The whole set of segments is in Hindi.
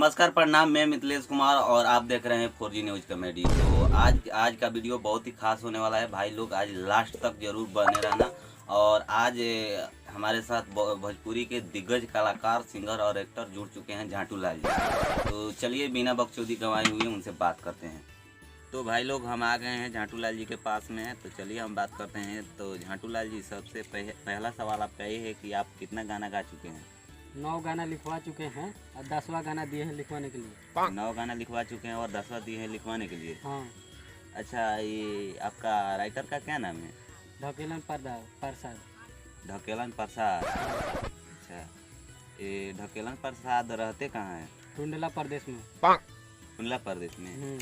नमस्कार प्रणाम, मैं मिथिलेश कुमार और आप देख रहे हैं 4G न्यूज कॉमेडी। तो आज का वीडियो बहुत ही खास होने वाला है भाई लोग, आज लास्ट तक जरूर बने रहना। और आज हमारे साथ भोजपुरी के दिग्गज कलाकार, सिंगर और एक्टर जुड़ चुके हैं, झांटू लाल जी। तो चलिए बिना बकचोदी गंवाए हुए उनसे बात करते हैं। तो भाई लोग हम आ गए हैं झांटू लाल जी के पास में, तो चलिए हम बात करते हैं। तो झांटू लाल जी, सबसे पहला सवाल आपका ये है कि आप कितना गाना गा चुके हैं? 9 गाना लिखवा चुके हैं और 10वां गाना दिए हैं लिखवाने के लिए। 9 गाना लिखवा चुके हैं और 10वां दिए हैं लिखवाने के लिए। हाँ। अच्छा, ये आपका राइटर का क्या नाम है? ढकेलन प्रसाद। ढकेलन प्रसाद। अच्छा, ये ढकेलन प्रसाद रहते कहाँ हैं? टुंडला प्रदेश में। टुंडला प्रदेश में?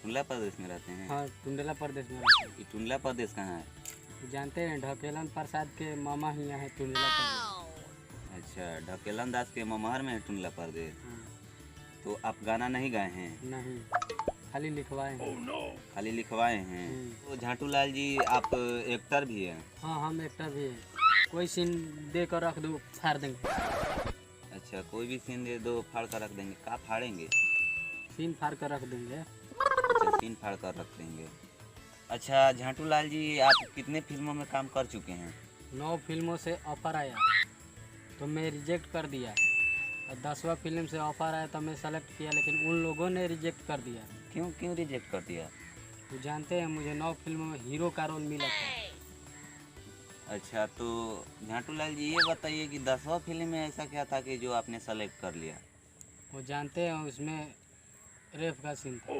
टुंडला प्रदेश में रहते हैं? हाँ, टुंडला प्रदेश में रहते हैं। ये टुंडला प्रदेश कहाँ है? जानते हैं, ढकेलन प्रसाद के मामा ही यहाँ है टुंडला प्रदेश। अच्छा, ढकेलन दास के ममहर में है टुंडला प्रदेश। हाँ। तो आप गाना नहीं गाए हैं? नहीं, खाली लिखवाए हैं। खाली लिखवाए हैं। तो झांटू लाल जी, आप एक्टर भी हैं? हाँ, हम एक्टर भी हैं। कोई सीन दे कर रख दो, फाड़ देंगे। अच्छा, कोई भी सीन दे दो, फाड़ कर रख देंगे। का फाड़ेंगे? सीन फाड़ कर रख देंगे। अच्छा, सीन फाड़ कर रख देंगे। अच्छा झांटू लाल जी, आप कितने फिल्मों में काम कर चुके हैं? 9 फिल्मों से ऑफर आया तो मैं रिजेक्ट कर दिया, और 10वां फिल्म से ऑफर आया तो मैं सेलेक्ट किया, लेकिन उन लोगों ने रिजेक्ट कर दिया। क्यों रिजेक्ट कर दिया? तो जानते हैं, मुझे 9 फिल्मों में हीरो का रोल मिला था। अच्छा, तो झांटू लाल जी ये बताइए कि 10वां फिल्म में ऐसा क्या था कि जो आपने सेलेक्ट कर लिया? वो जानते हैं, उसमें रेप का सीन था।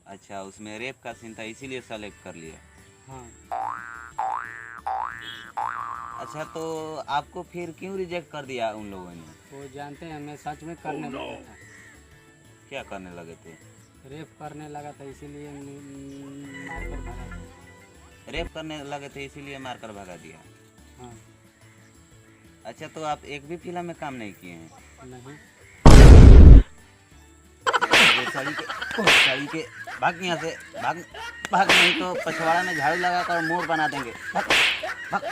अच्छा, उसमें रेप का सीन था, इसीलिए सेलेक्ट कर लिया। हाँ। अच्छा, तो आपको फिर क्यों रिजेक्ट कर दिया उन लोगों ने? वो जानते हैं, मैं सच में करने लगा था। क्या करने लगे थे? रेप करने लगा था, इसीलिए मारकर भगा दिया। रेप करने लगे थे इसीलिए मारकर भगा दिया। हाँ। अच्छा, तो आप एक भी फिल्म में काम नहीं किए हैं? नहीं। साड़ी के भाग यहाँ से, भाग नहीं तो पछवाड़ा में झाड़ू लगा कर मोर बना देंगे। भाग, भाग।